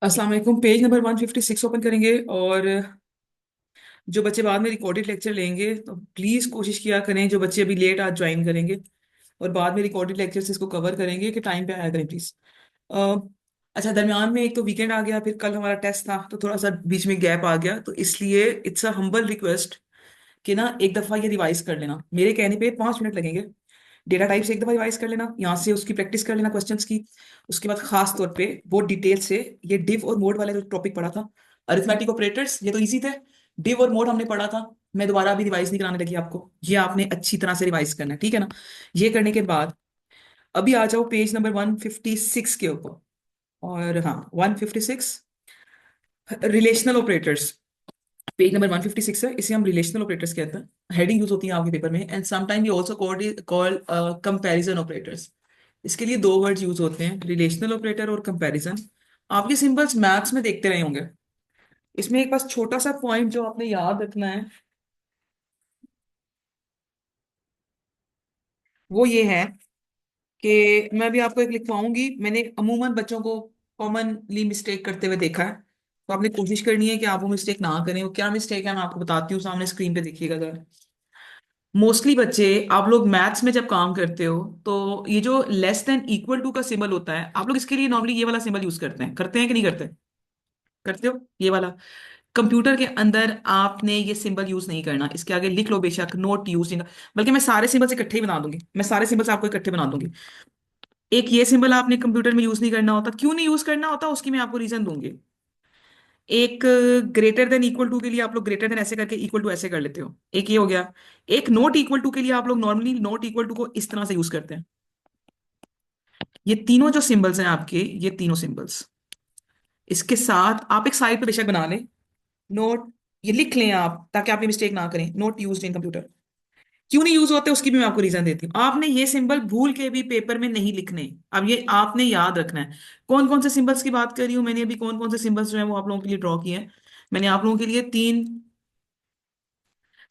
अस्सलाम वालेकुम। Page number 156 open करेंगे। और जो बच्चे बाद में रिकॉर्डेड लेक्चर लेंगे तो प्लीज कोशिश किया करें, जो बच्चे अभी लेट आज ज्वाइन करेंगे और बाद में रिकॉर्डेड लेक्चर से इसको कवर करेंगे, कि टाइम पे आया करें प्लीज। अच्छा, दरमियान में एक तो वीकेंड आ गया, फिर कल हमारा टेस्ट था तो थोड़ा सा बीच में गैप आ गया, तो इसलिए इट्स अ हम्बल रिक्वेस्ट कि ना एक दफा ये रिवाइज कर लेना। मेरे कहने पे 5 मिनट लगेंगे। डेटा टाइप से एक दफा रिवाइज कर लेना, यहाँ से उसकी प्रैक्टिस कर लेना क्वेश्चंस की। उसके बाद खास तौर पे बहुत डिटेल से ये डिव और मोड वाला जो टॉपिक पढ़ा था, अरिथमेटिक ऑपरेटर्स, ये तो इजी थे। डिव और मोड हमने पढ़ा था, मैं दोबारा अभी रिवाइज नहीं कराने लगी आपको, ये आपने अच्छी तरह से रिवाइज करना है, ठीक है ना। ये करने के बाद अभी आ जाओ पेज नंबर 156 के ऊपर। और हाँ, 156, रिलेशनल ऑपरेटर्स। पेज नंबर 156 है, इसे हम रिलेशनल ऑपरेटर्स कहते हैं। हेडिंग यूज होती है आपके पेपर में, and sometime we also call comparison operators. इसके लिए दो वर्ड्स यूज होते हैं, रिलेशनल ऑपरेटर और कंपैरिजन। आपके सिंबल्स मैथ्स में देखते रहे होंगे। इसमें एक बस छोटा सा पॉइंट जो आपने याद रखना है, वो ये है कि मैं भी आपको एक लिखवाऊंगी। मैंने अमूमन बच्चों को कॉमनली मिस्टेक करते हुए देखा है, तो आपने कोशिश करनी है कि आप वो मिस्टेक ना करें। वो क्या मिस्टेक है मैं आपको बताती हूँ, सामने स्क्रीन पे देखिएगा जरा। मोस्टली बच्चे, आप लोग मैथ्स में जब काम करते हो तो ये जो लेस देन इक्वल टू का सिंबल होता है, आप लोग इसके लिए नॉर्मली ये वाला सिंबल यूज करते हैं कि नहीं करते? करते हो ये वाला। कंप्यूटर के अंदर आपने ये सिंबल यूज नहीं करना, इसके आगे लिख लो बेशक, नोट यूज नहीं। बल्कि मैं सारे सिंबल्स इकट्ठे ही बना दूंगी, मैं सारे सिंबल्स आपको इकट्ठे बना दूंगी। एक ये सिंबल आपने कंप्यूटर में यूज नहीं करना होता, क्यों नहीं यूज करना होता उसकी मैं आपको रीजन दूंगी। एक ग्रेटर देन इक्वल टू के लिए आप लोग ग्रेटर देन ऐसे करके इक्वल टू ऐसे कर लेते हो, एक ये हो गया। एक नॉट इक्वल टू के लिए आप लोग नॉर्मली नॉट इक्वल टू को इस तरह से यूज करते हैं। ये तीनों जो सिंबल्स हैं आपके, ये तीनों सिंबल्स, इसके साथ आप एक साइड पे बेशक बना लें, नोट, ये लिख लें आप, ताकि आप ये मिस्टेक ना करें, नोट यूज्ड इन कंप्यूटर। क्यों नहीं यूज होते उसकी भी मैं आपको रीजन देती हूँ। आपने ये सिंबल भूल के भी पेपर में नहीं लिखने, अब ये आपने याद रखना है। कौन कौन से सिंबल्स की बात कर रही हूँ मैंने अभी, कौन कौन से सिंबल्स जो है वो आप लोगों के लिए ड्रॉ किए हैं। मैंने आप लोगों के लिए 3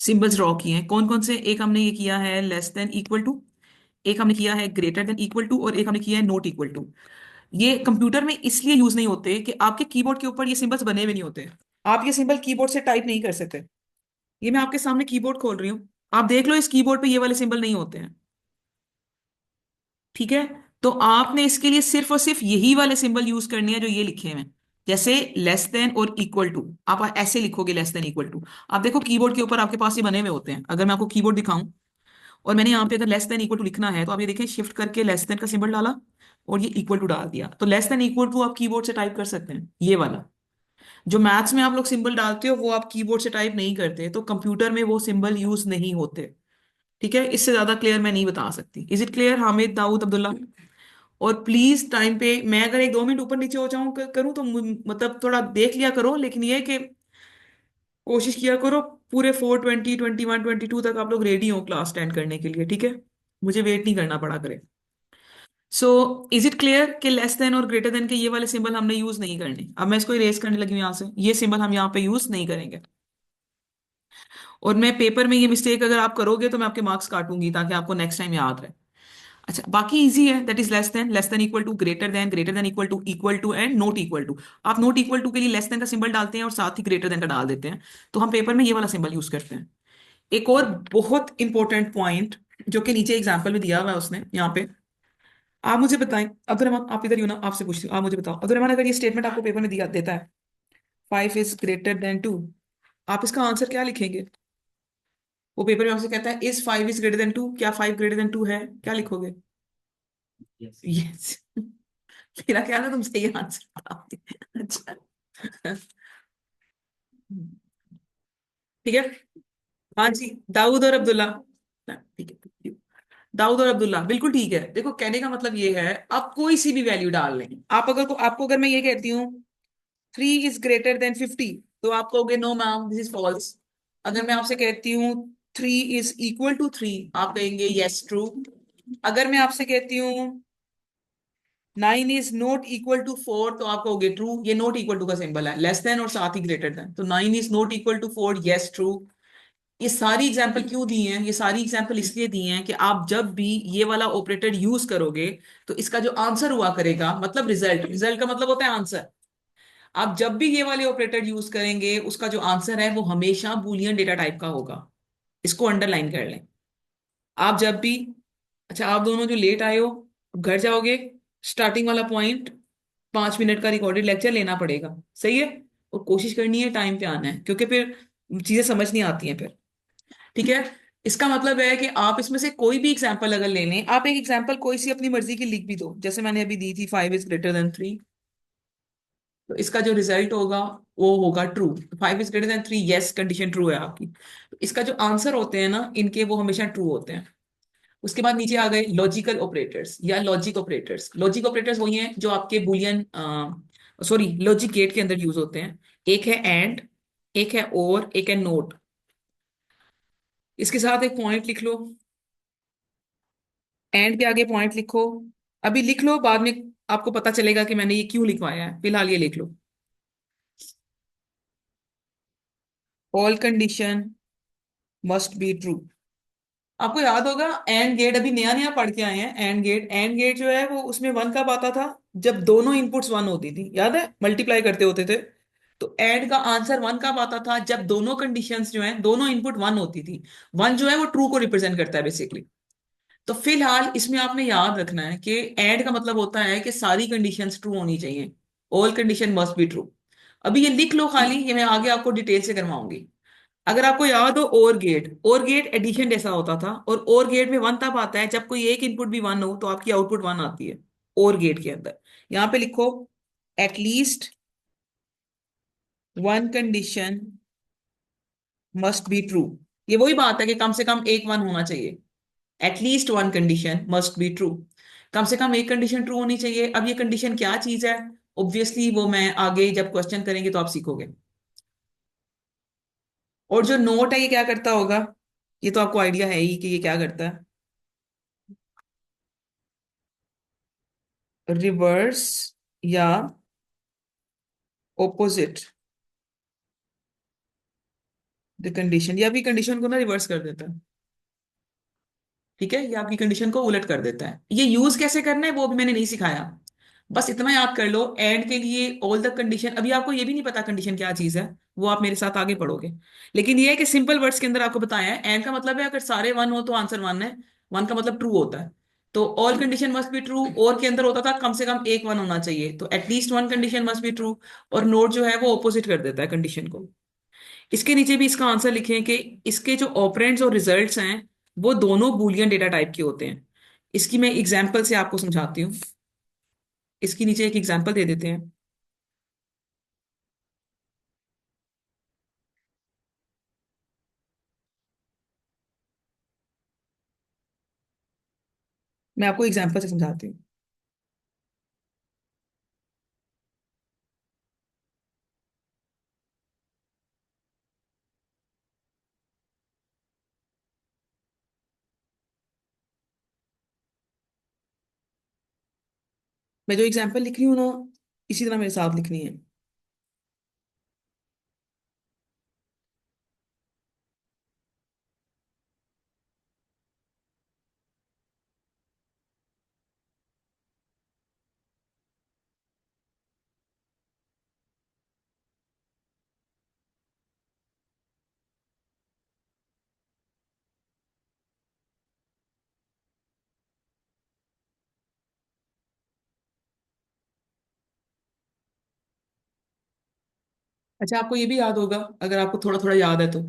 सिंबल्स ड्रॉ किए हैं। कौन कौन से? एक हमने ये किया है लेस देन इक्वल टू, एक हमने किया है ग्रेटर देन इक्वल टू, और एक हमने किया है नॉट इक्वल टू। ये कंप्यूटर में इसलिए यूज नहीं होते कि आपके कीबोर्ड के ऊपर ये सिंबल्स बने हुए नहीं होते। आप ये सिंबल कीबोर्ड से टाइप नहीं कर सकते। ये मैं आपके सामने कीबोर्ड खोल रही हूँ, आप देख लो, इस कीबोर्ड पे ये वाले सिंबल नहीं होते हैं, ठीक है। तो आपने इसके लिए सिर्फ और सिर्फ यही वाले सिंबल यूज करने हैं जो ये लिखे हुए हैं। जैसे लेस देन और इक्वल टू, आप ऐसे लिखोगे लेस देन इक्वल टू। आप देखो कीबोर्ड के ऊपर आपके पास ये बने हुए होते हैं। अगर मैं आपको कीबोर्ड दिखाऊं और मैंने यहाँ पे अगर लेस देन इक्वल टू लिखना है, तो आप ये देखें, शिफ्ट करके लेस देन का सिंबल डाला और ये इक्वल टू डाल दिया, तो लेस देन इक्वल टू आप कीबोर्ड से टाइप कर सकते हैं। ये वाला जो मैथ्स में आप लोग सिंबल डालते हो वो आप कीबोर्ड से टाइप नहीं करते, तो कंप्यूटर में वो सिंबल यूज नहीं होते, ठीक है। इससे ज्यादा क्लियर मैं नहीं बता सकती। Is it clear Hamid, Dawood, Abdullah? और प्लीज टाइम पे, मैं अगर 1-2 मिनट ऊपर नीचे हो जाऊं करूं तो मतलब थोड़ा देख लिया करो, लेकिन ये है कि कोशिश किया करो पूरे 4:20, 21, 22 तक आप लोग रेडी हो क्लास अटेंड करने के लिए, ठीक है। मुझे वेट नहीं करना पड़ा करे। सो इज इट क्लियर कि लेस देन और ग्रेटर देन के ये वाले सिंबल हमने यूज नहीं करने। अब मैं इसको इरेज करने लगी हूं यहाँ से, ये सिंबल हम यहाँ पे यूज नहीं करेंगे। और मैं पेपर में ये मिस्टेक अगर आप करोगे तो मैं आपके मार्क्स काटूंगी, ताकि आपको नेक्स्ट टाइम याद रहे। अच्छा, बाकी इजी है। That is less than equal to, greater than equal to and not equal to. आप नॉट इक्वल टू के लिए लेस देन का सिंबल डालते हैं और साथ ही ग्रेटर देन का डाल देते हैं, तो हम पेपर में ये वाला सिंबल यूज करते हैं। एक और बहुत इंपॉर्टेंट पॉइंट, जो कि नीचे एग्जाम्पल में दिया हुआ है उसने यहाँ पे। आप मुझे बताएं, अब्दुल, आप इधर ही हो ना, आपसे पूछती हूँ, आप मुझे बताओ, अब्दुल, अगर ये स्टेटमेंट आपको पेपर में दिया देता है 5 इज ग्रेटर देन 2, आप इसका आंसर क्या लिखेंगे? वो पेपर में आपसे कहता है इज 5 इज ग्रेटर देन 2, क्या 5 ग्रेटर देन 2 है, क्या लिखोगे? यस। मेरा ख्याल है तुम सही आंसर बताओगे। अच्छा। ठीक है। हाँ जी, दाऊद और अब्दुल्ला। ठीक है, दाऊद और अब्दुल्ला बिल्कुल ठीक है। देखो, कहने का मतलब ये है, आप कोई सी भी वैल्यू डाल लें। आप अगर आपको अगर मैं ये कहती हूँ 3 इज ग्रेटर देन 50, तो आप कहोगे no ma'am, this is false. अगर मैं आपसे कहती हूँ 3 इज इक्वल टू 3, आप कहेंगे यस ट्रू। अगर मैं आपसे कहती हूँ 9 इज नॉट इक्वल टू 4, तो आप कहोगे ट्रू। ये नॉट इक्वल टू का सिंबल है, लेस देन और साथ ही ग्रेटर देन, तो 9 is not equal to 4, yes true. ये सारी एग्जाम्पल क्यों दी हैं? ये सारी एग्जाम्पल इसलिए दी हैं कि आप जब भी ये वाला ऑपरेटर यूज करोगे, तो इसका जो आंसर हुआ करेगा, मतलब रिजल्ट, रिजल्ट का मतलब होता है आंसर। आप जब भी ये वाले ऑपरेटर यूज करेंगे उसका जो आंसर है वो हमेशा बूलियन डेटा टाइप का होगा। इसको अंडरलाइन कर लें। आप जब भी, अच्छा आप दोनों जो लेट आए हो, घर जाओगे, स्टार्टिंग वाला पॉइंट 5 मिनट का रिकॉर्डेड लेक्चर लेना पड़ेगा। सही है। और कोशिश करनी है टाइम पे आना है, क्योंकि फिर चीजें समझ नहीं आती हैं फिर। ठीक है। इसका मतलब है कि आप इसमें से कोई भी एग्जांपल अगर ले लें, आप एक एग्जांपल कोई सी अपनी मर्जी की लिख भी दो, जैसे मैंने अभी दी थी 5 इज ग्रेटर देन 3। तो इसका जो रिजल्ट होगा वो होगा true. 5 is greater than 3, yes condition true है आपकी। तो इसका जो आंसर होते हैं ना इनके, वो हमेशा ट्रू होते हैं। उसके बाद नीचे आ गए लॉजिकल ऑपरेटर्स या लॉजिक ऑपरेटर्स। लॉजिक ऑपरेटर्स वही हैं जो आपके बुलियन, सॉरी, लॉजिक गेट के अंदर यूज होते हैं। एक है एंड, एक है और, एक है नोट। इसके साथ एक पॉइंट लिख लो, एंड के आगे पॉइंट लिखो। अभी लिख लो, बाद में आपको पता चलेगा कि मैंने ये क्यों लिखवाया है, फिलहाल ये लिख लो। All condition must be true. आपको याद होगा एंड गेट अभी नया नया पढ़ के आए हैं। एंड गेट, एंड गेट जो है वो उसमें वन कब आता था? जब दोनों इनपुट्स वन होती थी, याद है, मल्टीप्लाई करते होते थे। तो एंड का आंसर वन कब आता था? जब दोनों कंडीशंस जो है, दोनों इनपुट वन होती थी। वन जो है वो ट्रू को रिप्रेजेंट करता है बेसिकली। तो फिलहाल इसमें आपने याद रखना है कि एंड का मतलब होता है कि सारी कंडीशंस ट्रू होनी चाहिए। All condition must be true. अभी ये लिख लो खाली, ये मैं आगे आपको डिटेल से करवाऊंगी। अगर आपको याद हो और गेट, और गेट एडिशन जैसा होता था, और गेट में वन तब आता है जब कोई एक इनपुट भी वन हो तो आपकी आउटपुट वन आती है। और गेट के अंदर यहां पे लिखो at least one condition must be true. ये वही बात है कि कम से कम एक वन होना चाहिए। At least one condition must be true. कम से कम एक कंडीशन ट्रू होनी चाहिए। अब ये कंडीशन क्या चीज है, ऑब्वियसली वो मैं आगे जब क्वेश्चन करेंगे तो आप सीखोगे। और जो नोट है ये क्या करता होगा, ये तो आपको आइडिया है ही कि ये क्या करता है। रिवर्स या ओपोजिट द कंडीशन, ये आपकी कंडीशन को ना रिवर्स कर देता है। ठीक है, ये आपकी कंडीशन को उलट कर देता है। ये यूज कैसे करना है वो भी मैंने नहीं सिखाया। बस इतना याद कर लो, एंड के लिए ऑल द कंडीशन, अभी आपको ये भी नहीं पता कंडीशन क्या चीज है, वो आप मेरे साथ आगे पढ़ोगे। लेकिन ये है कि सिंपल वर्ड्स के अंदर आपको बताया है, एंड का मतलब है अगर सारे वन हो तो आंसर वन है। वन का मतलब ट्रू होता है। तो all condition must be true, और के अंदर होता था कम से कम एक वन होना चाहिए, तो at least one condition must be true. और नोट जो है वो ऑपोजिट कर देता है कंडीशन को। इसके नीचे भी इसका आंसर लिखें कि इसके जो ऑपरेंड्स और रिजल्ट्स हैं वो दोनों बूलियन डेटा टाइप के होते हैं। इसकी मैं एग्जांपल से आपको समझाती हूँ। इसके नीचे एक एग्जांपल दे देते हैं। मैं आपको एग्जांपल से समझाती हूँ। मैं जो एग्जांपल लिख रही हूँ ना, इसी तरह मेरे साथ लिखनी है। अच्छा आपको ये भी याद होगा, अगर आपको थोड़ा थोड़ा याद है तो,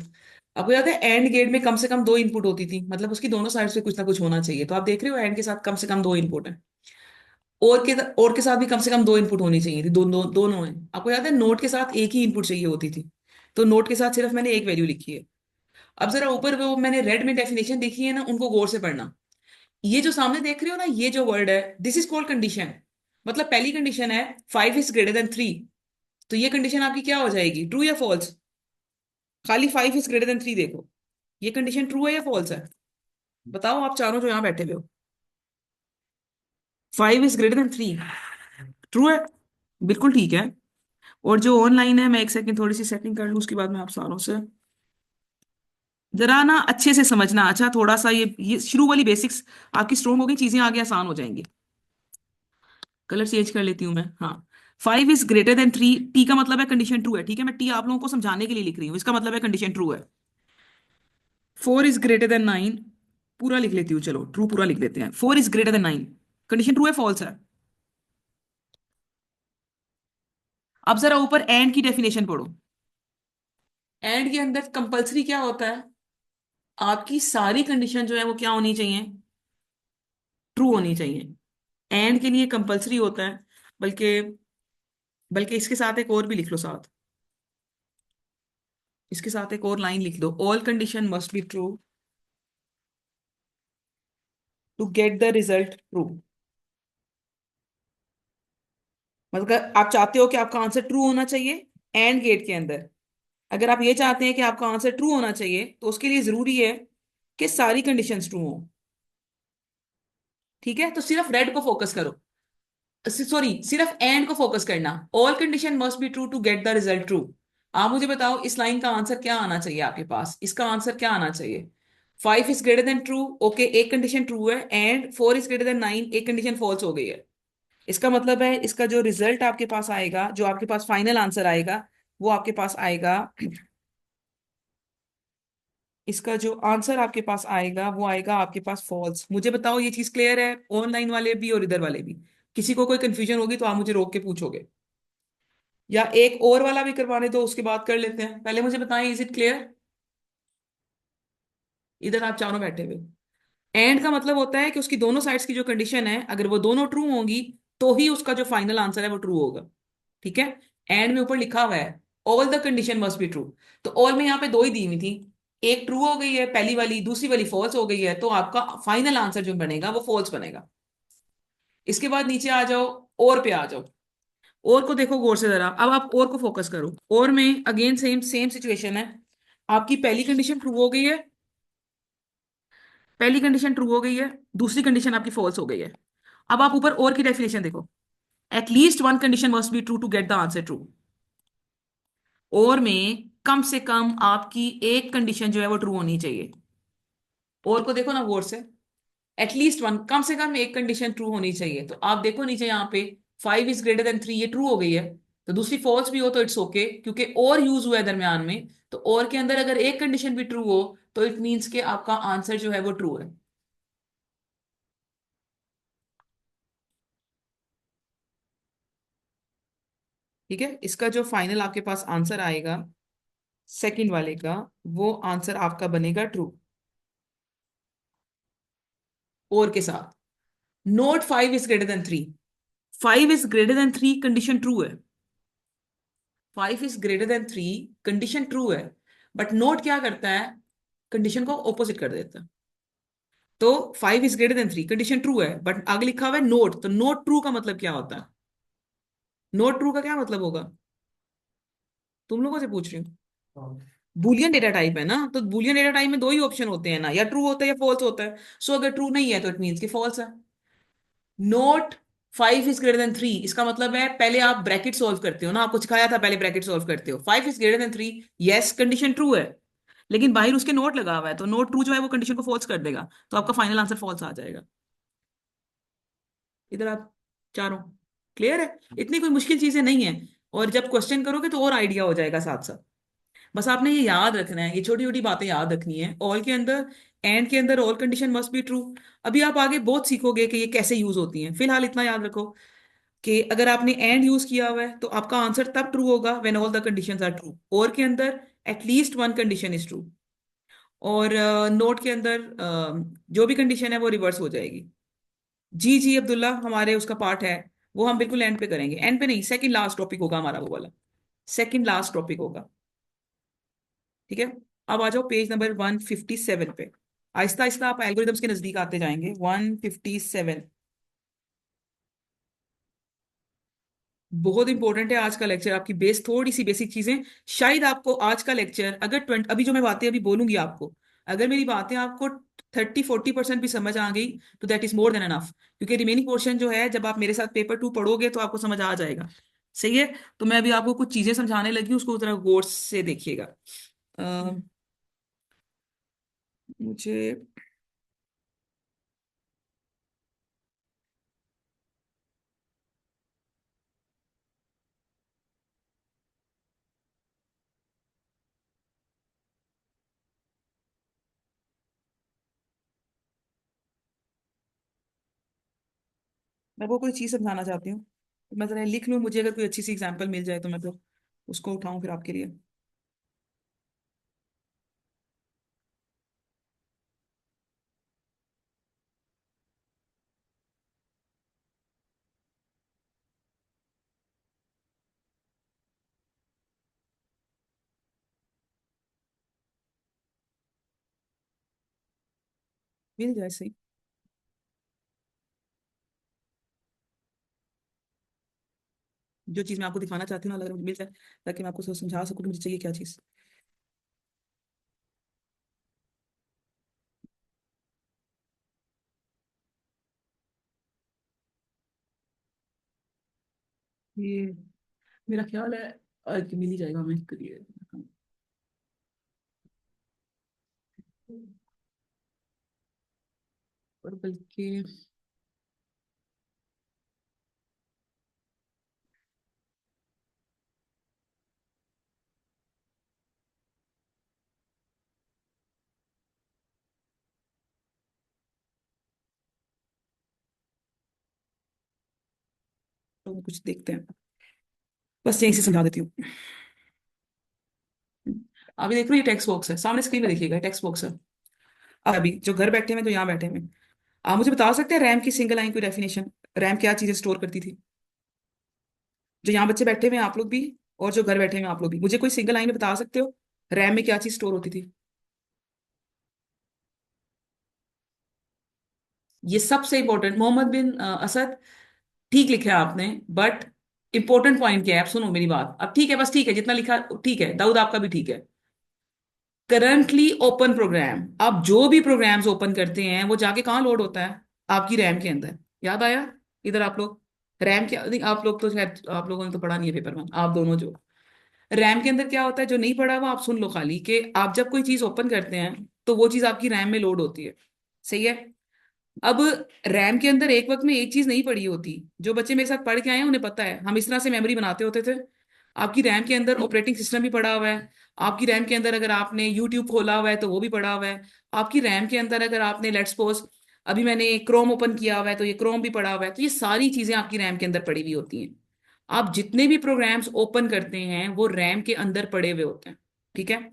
आपको याद है एंड गेट में कम से कम दो इनपुट होती थी, मतलब उसकी दोनों साइड से कुछ ना कुछ होना चाहिए। तो आप देख रहे हो एंड के साथ कम से कम दो इनपुट है। और के साथ भी कम से कम दो इनपुट होनी चाहिए थी, दोनों है। आपको याद है नोट के साथ एक ही इनपुट चाहिए होती थी, तो नोट के साथ सिर्फ मैंने एक वैल्यू लिखी है। अब जरा ऊपर वो मैंने रेड में डेफिनेशन देखी है ना, उनको गौर से पढ़ना। ये जो सामने देख रहे हो ना, ये जो वर्ड है, दिस इज कॉल्ड कंडीशन। मतलब पहली कंडीशन है 5 इज ग्रेटर देन 3। तो ये कंडीशन आपकी क्या हो जाएगी, ट्रू या फॉल्स? खाली 5 इज ग्रेटर देन 3 देखो, ये कंडीशन ट्रू है या फॉल्स है? बताओ आप चारों जो यहाँ बैठे हुए हो। 5 इज ग्रेटर देन 3, ट्रू है। बिल्कुल ठीक है। और जो ऑनलाइन है, मैं एक सेकंड थोड़ी सी सेटिंग कर लूँ, उसके बाद मैं आप सारों से जरा ना अच्छे से समझना। अच्छा थोड़ा सा ये शुरू वाली बेसिक्स आपकी स्ट्रोंग हो गई, चीजें आगे आसान हो जाएंगी। कलर चेंज कर लेती हूँ मैं, हाँ। 5 इज ग्रेटर देन 3, टी का मतलब है कंडीशन ट्रू है, ठीक है, मैं टी आप लोगों को समझाने के लिए लिख रही हूँ, इसका मतलब है कंडीशन ट्रू है। 4 इज ग्रेटर देन 9, पूरा लिख लेती हूँ, चलो ट्रू पूरा लिख लेते हैं। 4 is greater than 9, condition true है फॉल्स है। अब जरा ऊपर एंड की डेफिनेशन पढ़ो। एंड के अंदर कंपलसरी क्या होता है, आपकी सारी कंडीशन जो है वो क्या होनी चाहिए, ट्रू होनी चाहिए। एंड के लिए कंपलसरी होता है, बल्कि बल्कि इसके साथ एक और भी लिख लो साथ, इसके साथ एक और लाइन लिख दो, all condition must be true to get the result true. मतलब आप चाहते हो कि आपका आंसर ट्रू होना चाहिए एंड गेट के अंदर। अगर आप ये चाहते हैं कि आपका आंसर ट्रू होना चाहिए तो उसके लिए जरूरी है कि सारी कंडीशंस ट्रू हो, ठीक है। तो सिर्फ रेड को फोकस करो, सॉरी सिर्फ एंड को फोकस करना, all condition must be true to get the result true. आप मुझे बताओ इस लाइन का आंसर क्या आना चाहिए आपके पास, इसका आंसर क्या आना चाहिए। 5 is greater than true, okay, एक कंडीशन ट्रू है, एंड 4 इज ग्रेटर देन 9, एक कंडीशन फॉल्स हो गई है। इसका मतलब है इसका जो रिजल्ट आपके पास आएगा, जो आपके पास फाइनल आंसर आएगा, वो आपके पास आएगा, इसका जो आंसर आपके पास आएगा वो आएगा आपके पास फॉल्स। मुझे बताओ ये चीज क्लियर है, ऑनलाइन वाले भी और इधर वाले भी। किसी को कोई कंफ्यूजन होगी तो आप मुझे रोक के पूछोगे, या एक और वाला भी करवाने दो, उसके बाद कर लेते हैं। पहले मुझे बताएं, इज इट क्लियर। इधर आप चारों बैठे हुए, एंड का मतलब होता है कि उसकी दोनों साइड्स की जो कंडीशन है अगर वो दोनों ट्रू होंगी तो ही उसका जो फाइनल आंसर है वो ट्रू होगा, ठीक है। एंड में ऊपर लिखा हुआ है all the condition must be true, तो ऑल में यहाँ पे दो ही दी हुई थी, एक ट्रू हो गई है पहली वाली, दूसरी वाली फॉल्स हो गई है, तो आपका फाइनल आंसर जो बनेगा वो फॉल्स बनेगा। इसके बाद नीचे आ जाओ, और पे आ जाओ। और को देखो गौर से जरा, अब आप और को फोकस करो। और में अगेन सेम सेम सिचुएशन है, आपकी पहली कंडीशन ट्रू हो गई है, पहली कंडीशन ट्रू हो गई है, दूसरी कंडीशन आपकी फॉल्स हो गई है। अब आप ऊपर और की डेफिनेशन देखो, at least one condition must be true to get the answer true. और में कम से कम आपकी एक कंडीशन जो है वो ट्रू होनी चाहिए। और को देखो ना गौर से, एटलीस्ट वन, कम से कम एक कंडीशन ट्रू होनी चाहिए। तो आप देखो नीचे यहाँ पे 5 इज ग्रेटर देन 3, ये ट्रू हो गई है, तो दूसरी फॉल्स भी हो तो इट्स ओके, क्योंकि और यूज हुआ है दरमियान में। तो और के अंदर अगर एक कंडीशन भी ट्रू हो तो इट मीन्स कि आपका आंसर जो है वो ट्रू है, ठीक है। इसका जो फाइनल आपके पास आंसर आएगा सेकंड वाले का, वो आंसर आपका बनेगा ट्रू। और के साथ note 5 is greater than 3, 5 is greater than 3 condition true है, 5 is greater than 3 condition true है, बट नोट क्या करता है, कंडीशन को ऑपोजिट कर देता है। तो 5 is greater than 3 condition true है, बट आगे लिखा हुआ है नोट, तो नोट ट्रू का मतलब क्या होता है, नोट ट्रू का क्या मतलब होगा, तुम लोगों से पूछ रही हूँ। बुलियन डेटा टाइप है ना, तो बुलियन डेटा टाइप में दो ही ऑप्शन होते हैं ना, या ट्रू होता है या फॉल्स होता है। सो अगर ट्रू नहीं है तो इट मीन्स कि फॉल्स है। नोट 5 इज ग्रेटर देन 3, इसका मतलब है पहले आप ब्रैकेट सॉल्व करते हो ना, आपको सिखाया था पहले ब्रैकेट सॉल्व करते हो। 5 is greater than 3, yes condition true है, लेकिन बाहर उसके नोट लगा हुआ है, तो नोट ट्रू जो है वो कंडीशन को फॉल्स कर देगा, तो आपका फाइनल आंसर फॉल्स आ जाएगा। इधर आप चारों क्लियर है, इतनी कोई मुश्किल चीजें नहीं है। और जब क्वेश्चन करोगे तो और आइडिया हो जाएगा साथ साथ। बस आपने ये याद रखना है, ये छोटी छोटी बातें याद रखनी है। ऑल के अंदर, एंड के अंदर all condition must be true. अभी आप आगे बहुत सीखोगे कि ये कैसे यूज होती हैं, फिलहाल इतना याद रखो कि अगर आपने एंड यूज किया हुआ है तो आपका आंसर तब ट्रू होगा when all the conditions are true. और के अंदर at least one condition is true, और नोट के अंदर जो भी कंडीशन है वो रिवर्स हो जाएगी। जी जी अब्दुल्ला, हमारे उसका पार्ट है, वो हम बिल्कुल एंड पे करेंगे, एंड पे नहीं, सेकंड लास्ट टॉपिक होगा हमारा वो वाला, सेकंड लास्ट टॉपिक होगा, ठीक है। अब आ जाओ पेज नंबर 157 पे, आहिस्ता आहिस्ता आप एल्गोरिदम्स के नजदीक आते जाएंगे। 157 बहुत इंपॉर्टेंट है आज का लेक्चर, आपकी बेस थोड़ी सी बेसिक चीजें। शायद आपको आज का लेक्चर अगर 20, अभी जो मैं बातें अभी बोलूंगी आपको, अगर मेरी बातें आपको 30-40% भी समझ आ गई तो that is more than enough, क्योंकि रिमेनिंग पोर्शन जो है जब आप मेरे साथ पेपर 2 पढ़ोगे तो आपको समझ आ जाएगा, सही है। तो मैं अभी आपको कुछ चीजें समझाने लगी हूँ, उसको जरा गौर से देखिएगा। अ, मुझे मैं वो कोई चीज समझाना चाहती हूँ, तो मैं जरा लिख लूँ, मुझे अगर कोई अच्छी सी एग्जांपल मिल जाए तो मैं तो उसको उठाऊं फिर आपके लिए। मिल जाए सही। जो चीज मैं आपको दिखाना चाहती हूँ ना, अगर मुझे मिल जाए, ताकि मैं आपको समझा सकूँ कि मुझे चाहिए क्या चीज। ये मेरा ख्याल है कि मिल ही जाएगा हमें करिए। और बल्कि तो कुछ देखते हैं, बस यहीं से समझा देती हूँ। अभी देख रहे हो ये टेक्स्ट बॉक्स है सामने स्क्रीन में, देखिएगा टेक्स्ट बॉक्स है। अब अभी जो घर बैठे हैं जो यहाँ बैठे हैं, आप मुझे बता सकते हैं रैम की सिंगल लाइन कोई डेफिनेशन, रैम क्या चीजें स्टोर करती थी? जो यहाँ बच्चे बैठे हुए हैं आप लोग भी, और जो घर बैठे हुए हैं आप लोग भी, मुझे कोई सिंगल लाइन में बता सकते हो रैम में क्या चीज स्टोर होती थी? ये सबसे इंपॉर्टेंट, मोहम्मद बिन असद, ठीक लिखा है आपने, बट इंपॉर्टेंट पॉइंट क्या है? आप सुनो मेरी बात, अब ठीक है, बस ठीक है, जितना लिखा ठीक है, दाऊद आपका भी ठीक है। करंटली ओपन प्रोग्राम, आप जो भी प्रोग्राम्स ओपन करते हैं वो जाके कहाँ लोड होता है? आपकी रैम के अंदर। याद आया? इधर आप लोग रैम के नहीं, आप लोग तो शायद आप लोगों ने तो पढ़ा नहीं है पेपर में, आप दोनों जो रैम के अंदर क्या होता है, जो नहीं पढ़ा हुआ आप सुन लो खाली, कि आप जब कोई चीज ओपन करते हैं तो वो चीज आपकी रैम में लोड होती है। सही है। अब रैम के अंदर एक वक्त में एक चीज नहीं पड़ी होती। जो बच्चे मेरे साथ पढ़ के आए हैं उन्हें पता है, हम इस तरह से मेमोरी बनाते होते थे। आपकी रैम के अंदर ऑपरेटिंग सिस्टम भी पड़ा हुआ है। आपकी रैम के अंदर अगर आपने यूट्यूब खोला हुआ है तो वो भी पड़ा हुआ है। आपकी रैम के अंदर अगर आपने लेट्स सपोज अभी मैंने क्रोम ओपन किया हुआ है तो ये क्रोम भी पड़ा हुआ है, तो ये सारी चीजें आपकी रैम के अंदर पड़ी हुई होती हैं। आप जितने भी प्रोग्राम्स ओपन करते हैं वो रैम के अंदर पड़े हुए होते हैं। ठीक है।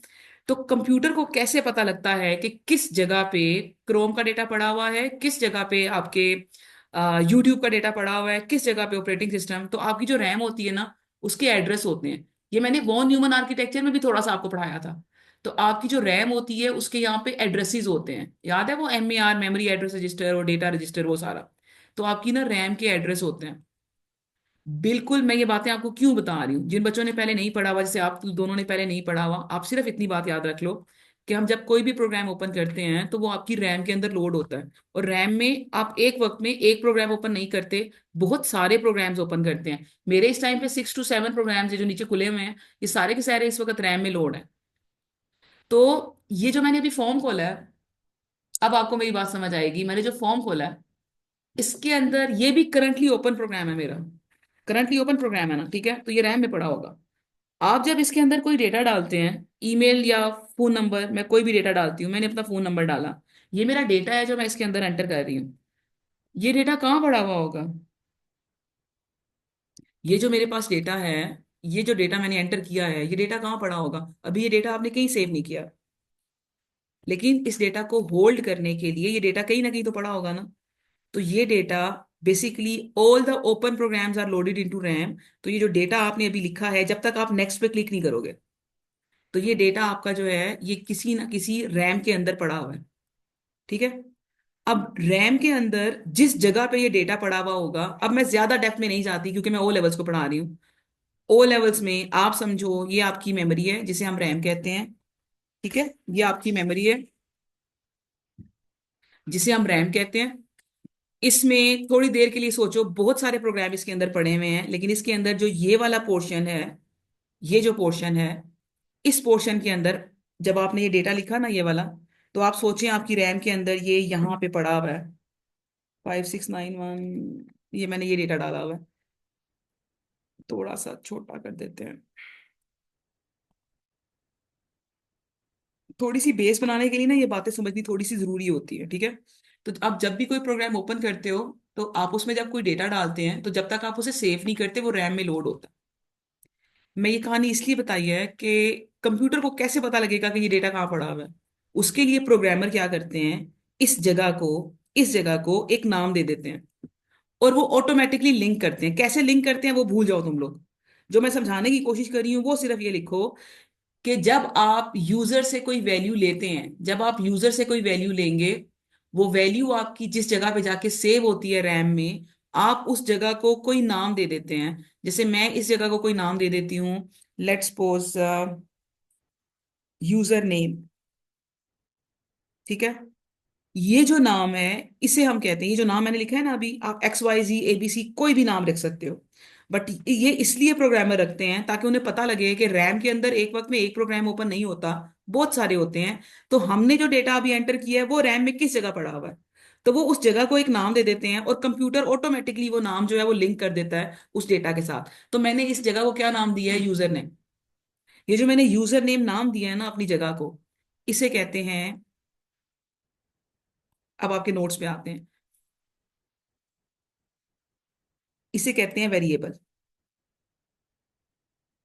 तो कंप्यूटर को कैसे पता लगता है कि किस जगह पे क्रोम का डेटा पड़ा हुआ है, किस जगह पे आपके यूट्यूब का डेटा पड़ा हुआ है, किस जगह पे ऑपरेटिंग सिस्टम? तो आपकी जो रैम होती है ना, उसके एड्रेस होते हैं। ये मैंने वॉन न्यूमन आर्किटेक्चर में भी थोड़ा सा आपको पढ़ाया था। तो आपकी जो रैम होती है उसके यहाँ पे एड्रेसेस होते हैं, याद है वो MER, मेमोरी एड्रेस रजिस्टर, और डेटा रजिस्टर, वो सारा। तो आपकी ना रैम के एड्रेस होते हैं। बिल्कुल, मैं ये बातें आपको क्यों बता रही हूँ, जिन बच्चों ने पहले नहीं पढ़ा हुआ, जैसे आप दोनों ने पहले नहीं पढ़ा हुआ, आप सिर्फ इतनी बात याद रख लो कि हम जब कोई भी प्रोग्राम ओपन करते हैं तो वो आपकी रैम के अंदर लोड होता है। और रैम में आप एक वक्त में एक प्रोग्राम ओपन नहीं करते, बहुत सारे प्रोग्राम्स ओपन करते हैं। मेरे इस टाइम पे 6 to 7 प्रोग्राम्स है जो नीचे खुले हुए हैं, ये सारे के सारे इस वक्त रैम में लोड है। तो ये जो मैंने अभी फॉर्म खोला है, अब आपको मेरी बात समझ आएगी। मैंने जो फॉर्म खोला है इसके अंदर ये भी करंटली ओपन प्रोग्राम है मेरा, करंटली ओपन प्रोग्राम है ना, ठीक है, तो ये रैम में पड़ा होगा। आप जब इसके अंदर कोई डेटा डालते हैं, ईमेल या फोन नंबर, मैं कोई भी डेटा डालती हूँ, मैंने अपना फोन नंबर डाला, ये मेरा डेटा है जो मैं इसके अंदर एंटर कर रही हूँ। ये डेटा कहाँ पड़ा हुआ होगा? ये जो मेरे पास डेटा है, ये जो डेटा मैंने एंटर किया है, ये डेटा कहाँ पड़ा होगा? अभी ये डेटा आपने कहीं सेव नहीं किया, लेकिन इस डेटा को होल्ड करने के लिए ये डेटा कहीं ना कहीं तो पड़ा होगा ना। तो ये data basically, all the open programs are loaded into RAM. तो ये जो डेटा आपने अभी लिखा है, जब तक आप नेक्स्ट पे क्लिक नहीं करोगे, तो ये डेटा आपका जो है ये किसी ना किसी रैम के अंदर पड़ा हुआ है। ठीक है। अब रैम के अंदर जिस जगह पे ये डेटा पड़ा हुआ होगा, अब मैं ज्यादा डेप्थ में नहीं जाती क्योंकि मैं ओ लेवल्स को पढ़ा रही हूँ। ओ लेवल्स में आप समझो ये आपकी मेमोरी है जिसे हम रैम कहते हैं। ठीक है। ये आपकी मेमोरी है जिसे हम रैम कहते हैं। इसमें थोड़ी देर के लिए सोचो, बहुत सारे प्रोग्राम इसके अंदर पड़े हुए हैं, लेकिन इसके अंदर जो ये वाला पोर्शन है, ये जो पोर्शन है, इस पोर्शन के अंदर जब आपने ये डेटा लिखा ना, ये वाला, तो आप सोचें आपकी रैम के अंदर ये यहाँ पे पड़ा हुआ है 5691। ये मैंने ये डेटा डाला हुआ है, थोड़ा सा छोटा कर देते हैं। थोड़ी सी बेस बनाने के लिए ना ये बातें समझनी थोड़ी सी जरूरी होती है। ठीक है। तो आप जब भी कोई प्रोग्राम ओपन करते हो तो आप उसमें जब कोई डेटा डालते हैं तो जब तक आप उसे सेव नहीं करते वो रैम में लोड होता है। मैं ये कहानी इसलिए बताई है कि कंप्यूटर को कैसे पता लगेगा कि ये डेटा कहाँ पड़ा हुआ है। उसके लिए प्रोग्रामर क्या करते हैं, इस जगह को एक नाम दे देते हैं और वो ऑटोमेटिकली लिंक करते हैं। कैसे लिंक करते हैं वो भूल जाओ तुम लोग। जो मैं समझाने की कोशिश कर रही हूँ वो सिर्फ ये लिखो कि जब आप यूजर से कोई वैल्यू लेते हैं, जब आप यूजर से कोई वैल्यू लेंगे, वो वैल्यू आपकी जिस जगह पे जाके सेव होती है रैम में, आप उस जगह को कोई नाम दे देते हैं। जैसे मैं इस जगह को कोई नाम दे देती हूँ, लेट्स सपोज यूजर नेम। ठीक है, ये जो नाम है इसे हम कहते हैं, ये जो नाम मैंने लिखा है ना अभी, आप XYZ ABC कोई भी नाम रख सकते हो। बट ये इसलिए प्रोग्रामर रखते हैं ताकि उन्हें पता लगे कि रैम के अंदर एक वक्त में एक प्रोग्राम ओपन नहीं होता, बहुत सारे होते हैं। तो हमने जो डेटा अभी एंटर किया है वो रैम में किस जगह पड़ा हुआ है, तो वो उस जगह को एक नाम दे देते हैं और कंप्यूटर ऑटोमेटिकली वो नाम जो है वो लिंक कर देता है उस डेटा के साथ। तो मैंने इस जगह को क्या नाम दिया है, यूजर नेम। ये जो मैंने यूजर नेम नाम दिया है ना अपनी जगह को, इसे कहते हैं, अब आपके नोट्स पे आते हैं, इसे कहते हैं वेरिएबल।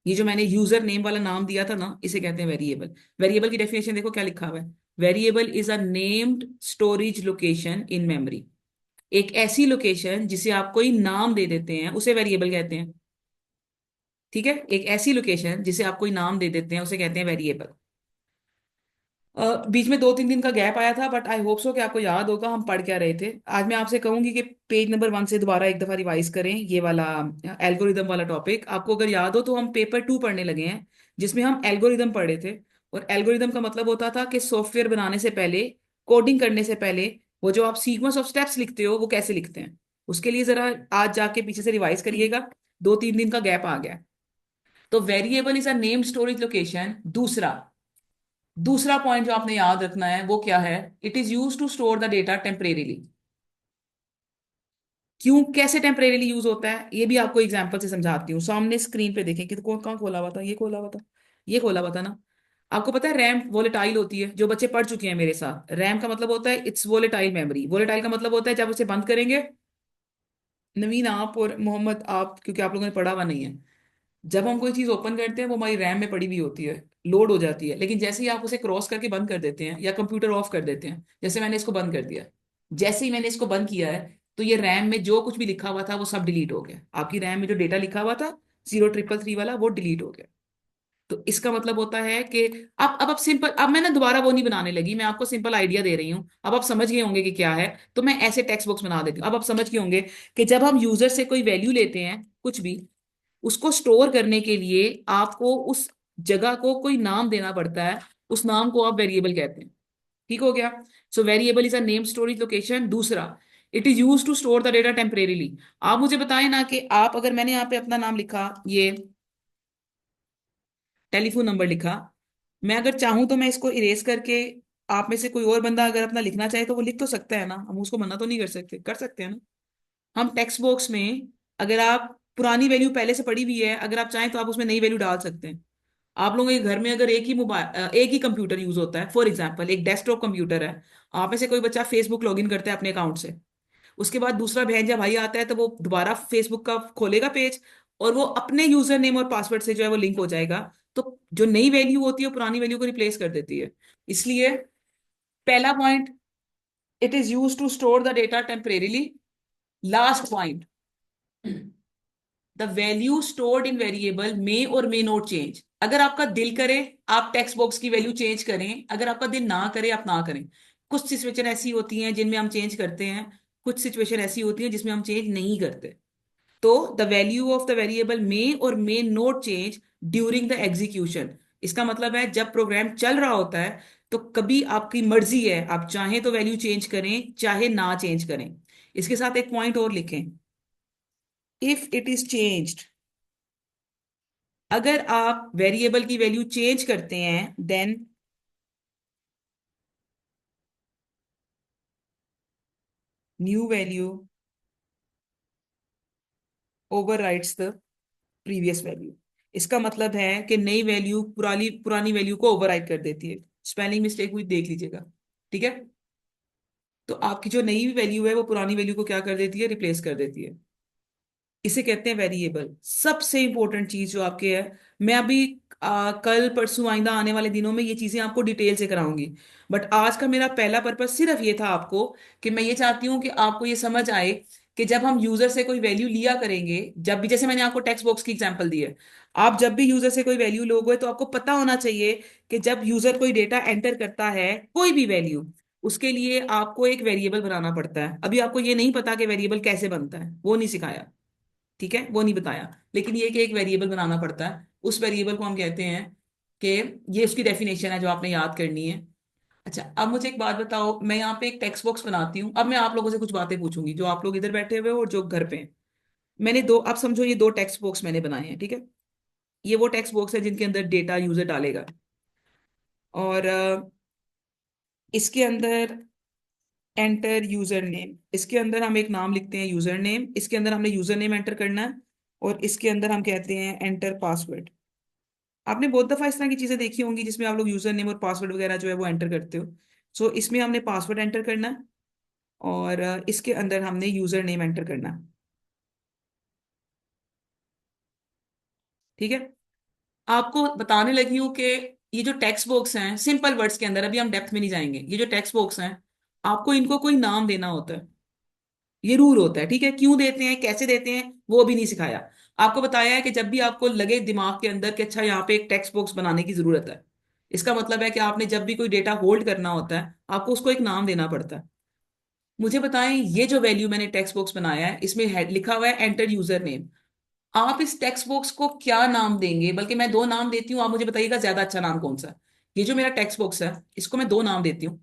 ये जो मैंने यूजर नेम वाला नाम दिया था ना, इसे कहते हैं वेरिएबल। वेरिएबल की डेफिनेशन देखो क्या लिखा हुआ है, variable is a named storage location in memory. एक ऐसी लोकेशन जिसे आप कोई नाम दे देते हैं उसे वेरिएबल कहते हैं। ठीक है, एक ऐसी लोकेशन जिसे आप कोई नाम दे देते हैं उसे कहते हैं वेरिएबल। बीच में 2-3 दिन का गैप आया था, बट आई होप सो कि आपको याद होगा हम पढ़ क्या रहे थे। आज मैं आपसे कहूंगी कि पेज नंबर 1 से दोबारा एक दफा रिवाइज करें ये वाला एल्गोरिदम वाला टॉपिक। आपको अगर याद हो तो हम पेपर 2 पढ़ने लगे हैं जिसमें हम एल्गोरिदम पढ़े थे। और एल्गोरिदम का मतलब होता था कि सॉफ्टवेयर बनाने से पहले, कोडिंग करने से पहले, वो जो आप सीक्वेंस ऑफ स्टेप्स लिखते हो वो कैसे लिखते हैं। उसके लिए जरा आज जाके पीछे से रिवाइज करिएगा, 2-3 दिन का गैप आ गया। तो variable is a named storage location. दूसरा दूसरा पॉइंट जो आपने याद रखना है वो क्या है, it is use to store the data temporarily. क्यों, कैसे टेम्परेरीली यूज होता है ये भी आपको एग्जांपल से समझाती हूँ। सामने स्क्रीन पे देखें कि कौन कहाँ खोला हुआ था, ये खोला हुआ था, ये खोला हुआ था ना। आपको पता है रैम वोलेटाइल होती है, जो बच्चे पढ़ चुके हैं मेरे साथ, रैम का मतलब होता है इट्स वोलेटाइल मेमोरी। वोलेटाइल का मतलब होता है जब उसे बंद करेंगे, नवीन आप और मोहम्मद आप, क्योंकि आप लोगों ने पढ़ा हुआ नहीं है, जब हम कोई चीज ओपन करते हैं वो हमारी रैम में पड़ी हुई होती है, लोड हो जाती है, लेकिन जैसे ही आप उसे क्रॉस करके बंद कर देते हैं या कंप्यूटर ऑफ कर देते हैं, जैसे मैंने इसको बंद कर दिया, जैसे ही मैंने इसको बंद किया है, तो ये रैम में जो कुछ भी लिखा हुआ था वो सब डिलीट हो गया। आपकी रैम में जो डेटा लिखा हुआ था 0333 वाला वो डिलीट हो गया। तो इसका मतलब होता है कि अब सिंपल, अब मैं ना दोबारा वो नहीं बनाने लगी, मैं आपको सिंपल आइडिया दे रही हूँ। अब आप समझ गए होंगे कि क्या है, तो मैं ऐसे टेक्स्ट बॉक्स बना देती हूँ। अब आप समझ गए होंगे कि जब हम यूजर से कोई वैल्यू लेते हैं कुछ भी, उसको स्टोर करने के लिए आपको उस जगह को कोई नाम देना पड़ता है, उस नाम को आप वेरिएबल कहते हैं। ठीक हो गया। So variable is a name storage location. दूसरा, it is use to store the data temporarily. आप मुझे बताएं ना कि आप, अगर मैंने यहाँ पे अपना नाम लिखा, ये टेलीफोन नंबर लिखा, मैं अगर चाहूं तो मैं इसको इरेज करके, आप में से कोई और बंदा अगर अपना लिखना चाहे तो वो लिख तो सकता है ना, हम उसको मना तो नहीं कर सकते, कर सकते हैं ना। हम टेक्स्ट बॉक्स में, अगर आप पुरानी वैल्यू पहले से पड़ी हुई है, अगर आप चाहें तो आप उसमें नई वैल्यू डाल सकते हैं। आप लोगों के घर में अगर एक ही मोबाइल, एक ही कंप्यूटर यूज होता है, फॉर एग्जांपल एक डेस्कटॉप कंप्यूटर है, आप में से कोई बच्चा फेसबुक लॉगिन करता है अपने अकाउंट से, उसके बाद दूसरा बहन या भाई आता है तो वो दोबारा फेसबुक का खोलेगा पेज, और वो अपने यूजर नेम और पासवर्ड से जो है वो लिंक हो जाएगा। तो जो नई वैल्यू होती है वो पुरानी वैल्यू को रिप्लेस कर देती है। इसलिए पहला point, it is use to store the data temporarily. Last point, the value stored in variable may or may not change. अगर आपका दिल करे आप टेक्स्ट बॉक्स की वैल्यू चेंज करें, अगर आपका दिल ना करे आप ना करें। कुछ सिचुएशन ऐसी होती हैं जिनमें हम चेंज करते हैं, कुछ सिचुएशन ऐसी होती है जिसमें हम चेंज नहीं करते। तो the value of the variable may or may not change during the execution. इसका मतलब है जब प्रोग्राम चल रहा होता है तो कभी आपकी मर्जी है, आप चाहें तो वैल्यू चेंज करें चाहे ना चेंज करें। इसके साथ एक पॉइंट और लिखें, इफ इट इज चेंज्ड, अगर आप वेरिएबल की वैल्यू चेंज करते हैं, then new value overrides the previous value. इसका मतलब है कि नई वैल्यू पुरानी पुरानी वैल्यू को ओवरराइड कर देती है। स्पेलिंग मिस्टेक हुई देख लीजिएगा। ठीक है। तो आपकी जो नई वैल्यू है वो पुरानी वैल्यू को क्या कर देती है, रिप्लेस कर देती है। इसे कहते हैं वेरिएबल। सबसे इंपॉर्टेंट चीज जो आपके है, मैं अभी कल परसों आइंदा आने वाले दिनों में ये चीजें आपको डिटेल से कराऊंगी। बट आज का मेरा पहला पर्पस सिर्फ ये था आपको, कि मैं ये चाहती हूँ कि आपको ये समझ आए कि जब हम यूजर से कोई वैल्यू लिया करेंगे, जब भी, जैसे मैंने आपको टेक्स्ट बॉक्स की एग्जांपल दी है, आप जब भी यूजर से कोई वैल्यू लोगे तो आपको पता होना चाहिए कि जब यूजर कोई डेटा एंटर करता है, कोई भी वैल्यू, उसके लिए आपको एक वेरिएबल बनाना पड़ता है। अभी आपको ये नहीं पता कि वेरिएबल कैसे बनता है, वो नहीं सिखाया, ठीक है, वो नहीं बताया। लेकिन ये कि एक वेरिएबल बनाना पड़ता है, उस वेरिएबल को हम कहते हैं कि, ये उसकी डेफिनेशन है जो आपने याद करनी है। अच्छा, अब मुझे एक बात बताओ, मैं यहाँ पे एक टेक्स्ट बॉक्स बनाती हूँ। अब मैं आप लोगों से कुछ बातें पूछूंगी, जो आप लोग इधर बैठे हुए हो और जो घर पे हैं। मैंने दो, आप समझो ये दो टेक्स्ट बॉक्स मैंने बनाए हैं, ठीक है। ये वो टेक्स्ट बॉक्स है जिनके अंदर डेटा यूजर डालेगा। और इसके अंदर एंटर यूजर नेम, इसके अंदर हम एक नाम लिखते हैं यूजर नेम, इसके अंदर हमने यूजर नेम एंटर करना है। और इसके अंदर हम कहते हैं एंटर पासवर्ड। आपने बहुत दफा इस तरह की चीजें देखी होंगी जिसमें आप लोग यूजर नेम और पासवर्ड वगैरह जो है वो एंटर करते हो। सो इसमें हमने पासवर्ड एंटर करना है, और इसके अंदर हमने यूजर नेम एंटर करना है, ठीक है। आपको बताने लगी हूँ कि ये जो टेक्स्ट बॉक्स हैं, सिंपल वर्ड्स के अंदर, अभी हम डेप्थ में नहीं जाएंगे, ये जो टेक्स्ट बॉक्स हैं, आपको इनको कोई नाम देना होता है। ये रूल होता है, ठीक है। क्यों देते हैं, कैसे देते हैं, वो भी नहीं सिखाया। आपको बताया है कि जब भी आपको लगे दिमाग के अंदर कि अच्छा यहाँ पे एक टेक्स्ट बॉक्स बनाने की जरूरत है, इसका मतलब है कि आपने जब भी कोई डेटा होल्ड करना होता है, आपको उसको एक नाम देना पड़ता है। मुझे बताएं, ये जो वैल्यू मैंने टेक्स्ट बॉक्स बनाया है, इसमें लिखा हुआ है एंटर यूजर नेम। आप इस टेक्स्ट बॉक्स को क्या नाम देंगे? बल्कि मैं दो नाम देती हूँ, आप मुझे बताइएगा ज्यादा अच्छा नाम कौन सा है। ये जो मेरा टेक्स्ट बॉक्स है, इसको मैं दो नाम देती हूँ।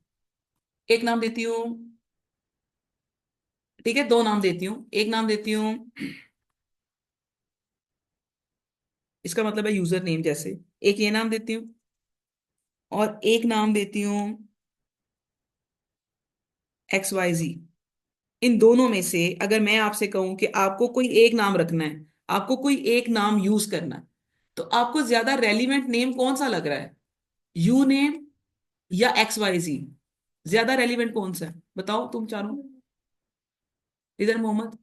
एक नाम देती हूँ, ठीक है, दो नाम देती हूँ। एक नाम देती हूँ, इसका मतलब है यूजर नेम जैसे, एक ये नाम देती हूँ। और एक नाम देती हूँ एक्स वाई जी। इन दोनों में से अगर मैं आपसे कहूं कि आपको कोई एक नाम रखना है, आपको कोई एक नाम यूज करना है, तो आपको ज्यादा रेलिवेंट नेम कौन सा लग रहा है? यू नेम या एक्स वाई जी? ज्यादा रेलिवेंट कौन सा है, बताओ तुम चारों। इधर मोहम्मद,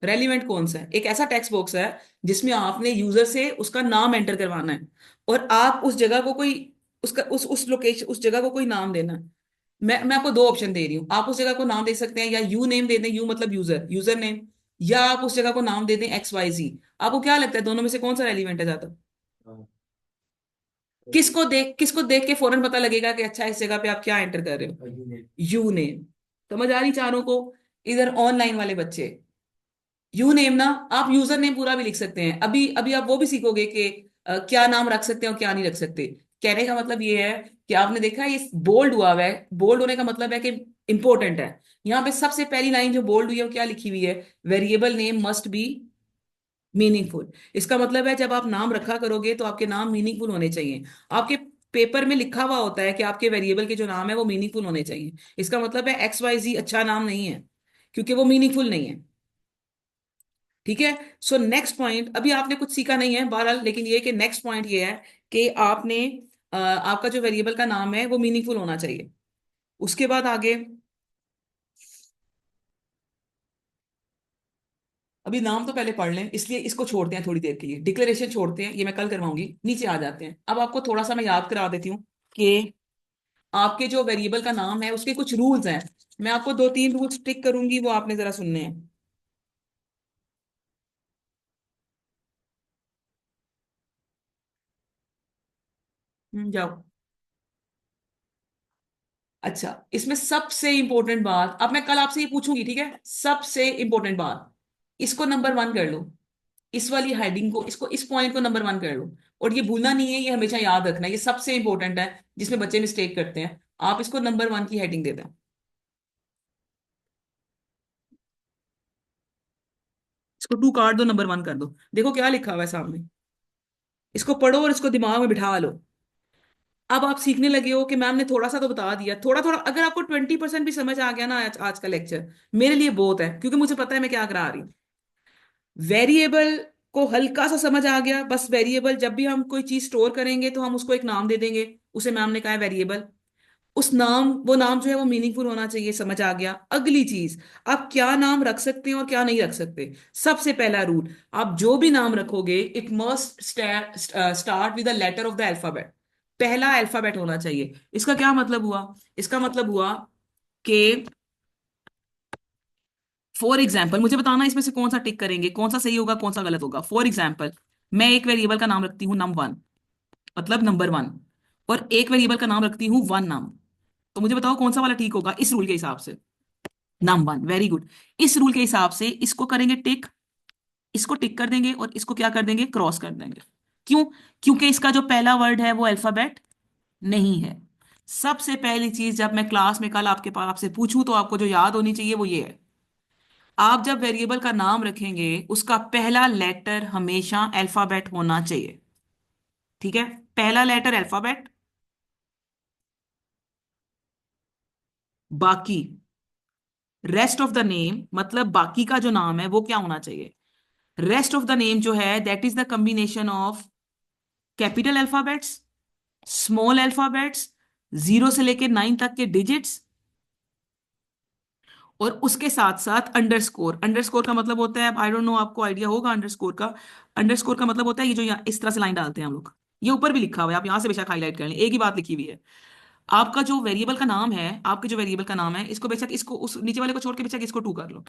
रेलिवेंट कौन सा है? एक ऐसा टेक्स्ट बॉक्स है जिसमें आपने यूजर से उसका नाम एंटर करवाना है, और आप उस जगह को कोई, उसका उस लोकेशन, उस जगह को कोई नाम देना है। मैं आपको दो ऑप्शन दे रही हूँ, आप उस जगह को नाम दे सकते हैं, या यू नेम दे दें, यू मतलब यूजर, यूजर नेम, या आप उस जगह को नाम दे दें एक्स वाई जी। आपको क्या लगता है, दोनों में से कौन सा रेलिवेंट है ज्यादा? किसको देख के फौरन पता लगेगा कि अच्छा इस जगह पे आप क्या एंटर कर रहे हो? You name. समझ आ रही चारों को? इधर ऑनलाइन वाले बच्चे, यू नेम ना, आप यूजर नेम पूरा भी लिख सकते हैं। अभी अभी आप वो भी सीखोगे कि क्या नाम रख सकते हैं और क्या नहीं रख सकते। कहने का मतलब ये है कि आपने देखा है ये बोल्ड हुआ हुआ है, बोल्ड होने का मतलब है कि इंपॉर्टेंट है। यहाँ पे सबसे पहली लाइन जो बोल्ड हुई है वो क्या लिखी हुई है? Variable name must be meaningful. इसका मतलब है जब आप नाम रखा करोगे तो आपके नाम मीनिंगफुल होने चाहिए। आपके पेपर में लिखा हुआ होता है कि आपके वेरिएबल के जो नाम है वो मीनिंगफुल होने चाहिए। इसका मतलब है एक्स वाई जी अच्छा नाम नहीं है, क्योंकि वो मीनिंगफुल नहीं है, ठीक है। सो नेक्स्ट पॉइंट, अभी आपने कुछ सीखा नहीं है बहरहाल, लेकिन ये कि नेक्स्ट पॉइंट ये है कि आपने आपका जो वेरिएबल का नाम है वो मीनिंगफुल होना चाहिए। उसके बाद आगे, अभी नाम तो पहले पढ़ लें, इसलिए इसको छोड़ते हैं थोड़ी देर के लिए, डिक्लेरेशन छोड़ते हैं, ये मैं कल करवाऊंगी। नीचे आ जाते हैं, अब आपको थोड़ा सा मैं याद करा देती हूँ कि आपके जो वेरिएबल का नाम है उसके कुछ रूल्स हैं। मैं आपको दो तीन रूल्स टिक करूंगी, वो आपने जरा सुनने हैं। जाओ। अच्छा, इसमें सबसे इंपॉर्टेंट बात, अब मैं कल आपसे ये पूछूंगी, ठीक है, सबसे इंपॉर्टेंट बात, इसको नंबर वन कर लो। इस वाली हेडिंग को, इसको, इस पॉइंट को नंबर वन कर लो। और ये भूलना नहीं है, ये हमेशा याद रखना है, ये सबसे इंपॉर्टेंट है, जिसमें बच्चे मिस्टेक करते हैं। आप इसको नंबर वन की हेडिंग दे दें। इसको टू काट दो, नंबर वन कर दो। देखो क्या लिखा हुआ है सामने, इसको पढ़ो और इसको दिमाग में बिठा लो। अब आप सीखने लगे हो कि मैम ने थोड़ा सा तो बता दिया, थोड़ा थोड़ा, अगर आपको 20% भी समझ आ गया ना आज का लेक्चर, मेरे लिए बहुत है, क्योंकि मुझे पता है मैं क्या करा रही हूँ। वेरिएबल को हल्का सा समझ आ गया, बस वेरिएबल जब भी हम कोई चीज स्टोर करेंगे तो हम उसको एक नाम दे देंगे, उसे मैम ने कहा है वेरिएबल। उस नाम, वो नाम जो है वो मीनिंगफुल होना चाहिए, समझ आ गया। अगली चीज, आप क्या नाम रख सकते हैं और क्या नहीं रख सकते। सबसे पहला रूल, आप जो भी नाम रखोगे it must start with the letter of the alphabet. पहला अल्फाबेट होना चाहिए। इसका क्या मतलब हुआ? इसका मतलब हुआ कि फॉर एग्जाम्पल, मुझे बताना इसमें से कौन सा टिक करेंगे, कौन सा सही होगा, कौन सा गलत होगा। फॉर एग्जाम्पल, मैं एक वेरिएबल का नाम रखती हूँ num1, मतलब नंबर वन, और एक वेरिएबल का नाम रखती हूँ वन नाम। तो मुझे बताओ कौन सा वाला ठीक होगा इस रूल के हिसाब से। num1, very good. इस रूल के हिसाब से इसको करेंगे टिक, इसको टिक कर देंगे और इसको क्या कर देंगे, क्रॉस कर देंगे। क्यों? क्योंकि इसका जो पहला वर्ड है वो अल्फाबेट नहीं है। सबसे पहली चीज, जब मैं क्लास में कल आपके पास आपसे पूछूं तो आपको जो याद होनी चाहिए वो ये है, आप जब वेरिएबल का नाम रखेंगे उसका पहला लेटर हमेशा अल्फाबेट होना चाहिए। ठीक है, पहला लेटर अल्फाबेट, बाकी रेस्ट ऑफ द नेम, मतलब बाकी का जो नाम है वो क्या होना चाहिए, रेस्ट ऑफ द नेम जो है that is the combination of capital alphabets, small alphabets, 0 से लेके 9 तक के डिजिट्स, और उसके साथ साथ अंडरस्कोर। अंडरस्कोर का मतलब होता है, आई डोंट नो आपको आइडिया होगा अंडरस्कोर का। अंडरस्कोर का मतलब होता है ये जो यहाँ इस तरह से लाइन डालते हैं हम लोग, ये ऊपर भी लिखा हुआ है, आप यहाँ से बेशक हाईलाइट कर लें, एक ही बात लिखी हुई है। आपका जो वेरिएबल का नाम है, आपके जो वेरिएबल का नाम है, इसको बेशक इसको उस नीचे वाले को छोड़ के बेशक इसको टू कर लो,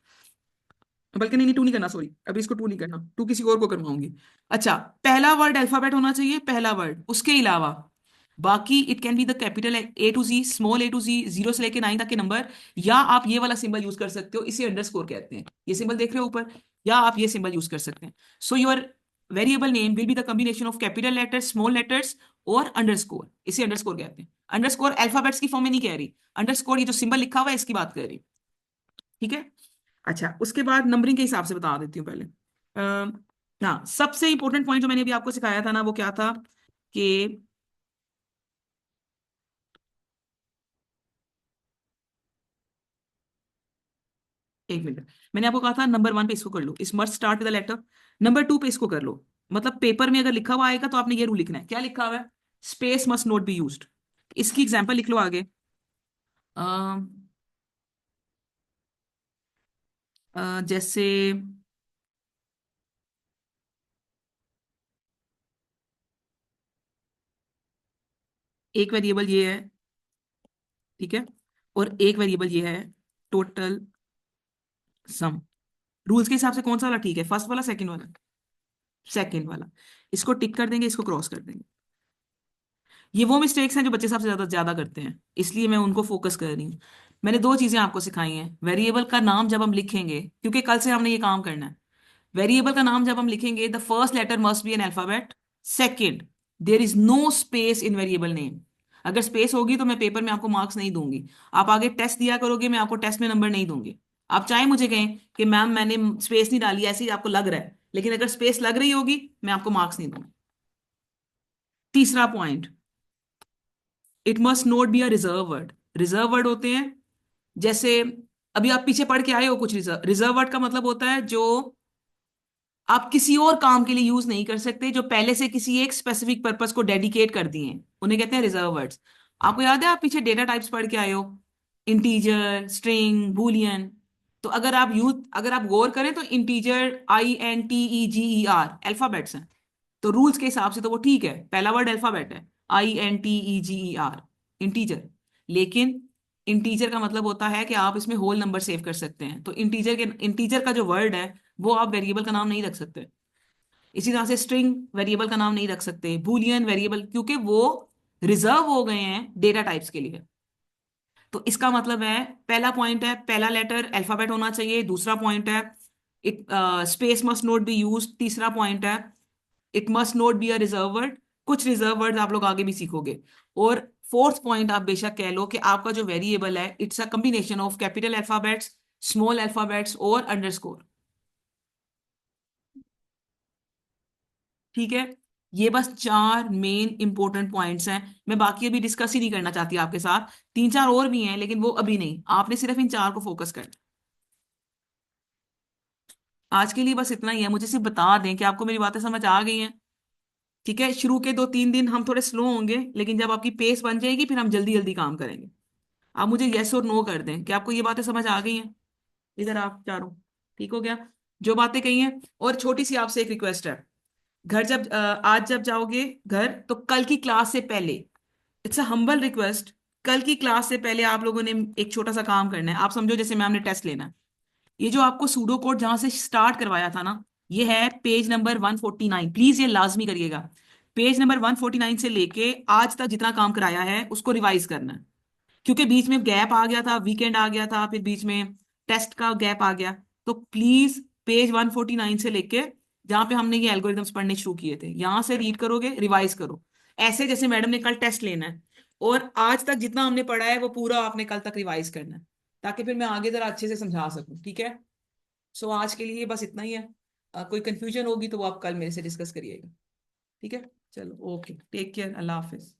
बल्कि नहीं नहीं, टू नहीं करना, सॉरी, अभी इसको टू नहीं करना, टू किसी और को करवाऊंगी। अच्छा, पहला वर्ड अल्फाबेट होना चाहिए, पहला वर्ड, उसके अलावा बाकी it can be the capital A to Z, small A to Z, 0 से लेके 9 तक के नंबर। या आप ये वाला सिंबल यूज कर सकते हो, इसे अंडरस्कोर कहते हैं, ये सिंबल देख रहे हो ऊपर, या आप ये सिंबल यूज कर सकते हैं। So your variable name will be the combination of capital letters, small letters और अंडरस्कोर, इसे अंडरस्कोर कहते हैं। अंडरस्कोर अल्फाबेट्स की फॉर्म में नहीं कह रही, अंडरस्कोर ये जो सिंबल लिखा हुआ है इसकी बात कर रही। ठीक है। अच्छा, उसके बाद नंबरिंग के हिसाब से बता देती हूँ पहले। अः हाँ, सबसे इंपॉर्टेंट पॉइंट जो मैंने अभी आपको सिखाया था ना, वो क्या था कि, एक मिनट, मैंने आपको कहा था नंबर 1 पे इसको कर लो, इस must start with the letter. Number 2 पे इसको कर लो, मतलब पेपर में अगर लिखा हुआ आएगा तो आपने ये रूल लिखना है, क्या लिखा हुआ है, space must not be used. इसकी एग्जांपल लिख लो आगे। जैसे एक वेरिएबल ये है, ठीक है, और एक वेरिएबल ये है टोटल सम। रूल्स के हिसाब से कौन सा वाला ठीक है, फर्स्ट वाला सेकंड वाला? सेकंड वाला। इसको टिक कर देंगे, इसको क्रॉस कर देंगे। ये वो मिस्टेक्स हैं जो बच्चे सबसे ज्यादा ज्यादा करते हैं, इसलिए मैं उनको फोकस कर रही हूँ। मैंने दो चीजें आपको सिखाई हैं, वेरिएबल का नाम जब हम लिखेंगे, क्योंकि कल से हमने ये काम करना है, वेरिएबल का नाम जब हम लिखेंगे the first letter must be an alphabet. Second, there is no space in variable name. अगर स्पेस होगी तो मैं पेपर में आपको मार्क्स नहीं दूंगी, आप आगे टेस्ट दिया करोगे, मैं आपको टेस्ट में नंबर नहीं दूंगी। आप चाहे मुझे कहें कि मैम मैंने स्पेस नहीं डाली, ऐसे ही आपको लग रहा है, लेकिन अगर स्पेस लग रही होगी मैं आपको मार्क्स नहीं दूंगी। तीसरा point, it must not be a reserve word. Reserve word होते हैं, जैसे अभी आप पीछे पढ़ के आए हो कुछ, रिजर्व रिजर्व वर्ड का मतलब होता है जो आप किसी और काम के लिए यूज नहीं कर सकते, जो पहले से किसी एक स्पेसिफिक पर्पस को डेडिकेट कर दिए हैं, उन्हें कहते हैं रिजर्व वर्ड्स। आपको याद है आप पीछे डेटा टाइप्स पढ़ के आए हो, इंटीजर, स्ट्रिंग, बूलियन। तो अगर आप गौर करें तो इंटीजर INTEGER अल्फाबेट्स हैं, तो रूल्स के हिसाब से तो वो ठीक है, पहला वर्ड अल्फाबेट है, INTEGER, इंटीजर। लेकिन इंटीजर का मतलब होता है कि आप इसमें होल नंबर सेव कर सकते हैं, तो इंटीजर का जो वर्ड है वो आप वेरिएबल का नाम नहीं रख सकते। इसी तरह से स्ट्रिंग वेरिएबल का नाम नहीं रख सकते, बूलियन वेरिएबल, क्योंकि वो रिजर्व हो गए हैं डेटा टाइप्स के लिए। तो इसका मतलब है, पहला पॉइंट है पहला लेटर अल्फाबेट होना चाहिए, दूसरा पॉइंट है it space must not be use, तीसरा पॉइंट है it must not be a reserve word. कुछ रिजर्व वर्ड आप लोग आगे भी सीखोगे। और फोर्थ पॉइंट आप बेशक कह लो कि आपका जो वेरिएबल है it's a combination of capital alphabets, small alphabets और अंडरस्कोर। ठीक है, ये बस चार मेन इंपॉर्टेंट पॉइंट्स हैं, मैं बाकी अभी डिस्कस ही नहीं करना चाहती आपके साथ, तीन चार और भी हैं लेकिन वो अभी नहीं, आपने सिर्फ इन चार को फोकस करना। आज के लिए बस इतना ही है, मुझे सिर्फ बता दें कि आपको मेरी बातें समझ आ गई हैं। ठीक है, शुरू के 2-3 दिन हम थोड़े स्लो होंगे, लेकिन जब आपकी पेस बन जाएगी फिर हम जल्दी जल्दी काम करेंगे। आप मुझे येस और नो कर दें कि आपको ये बातें समझ आ गई हैं। इधर आप चारों, ठीक हो गया जो बातें कही हैं। और छोटी सी आपसे एक रिक्वेस्ट है, घर जब आज जब जाओगे घर, तो कल की क्लास से पहले, इट्स अ हम्बल रिक्वेस्ट, कल की क्लास से पहले आप लोगों ने एक छोटा सा काम करना है। आप समझो जैसे मैम ने टेस्ट लेना है, ये जो आपको सूडो कोड जहां से स्टार्ट करवाया था ना, ये है पेज नंबर 149, प्लीज ये लाजमी करिएगा। पेज नंबर 149 से लेके आज तक जितना काम कराया है उसको रिवाइज करना है, क्योंकि बीच में गैप आ गया था, वीकेंड आ गया था, फिर बीच में टेस्ट का गैप आ गया। तो प्लीज पेज 149 से लेके जहां पे हमने ये एल्गोरिथम्स पढ़ने शुरू किए थे, यहां से रीड करोगे, रिवाइज करो, ऐसे जैसे मैडम ने कल टेस्ट लेना है। और आज तक जितना हमने पढ़ा है वो पूरा आपने कल तक रिवाइज करना है, ताकि फिर मैं आगे जरा अच्छे से समझा सकूं, ठीक है। सो आज के लिए बस इतना ही है। कोई कंफ्यूजन होगी तो वो आप कल मेरे से डिस्कस करिएगा, ठीक है। चलो, ओके, टेक केयर, अल्लाह हाफिज।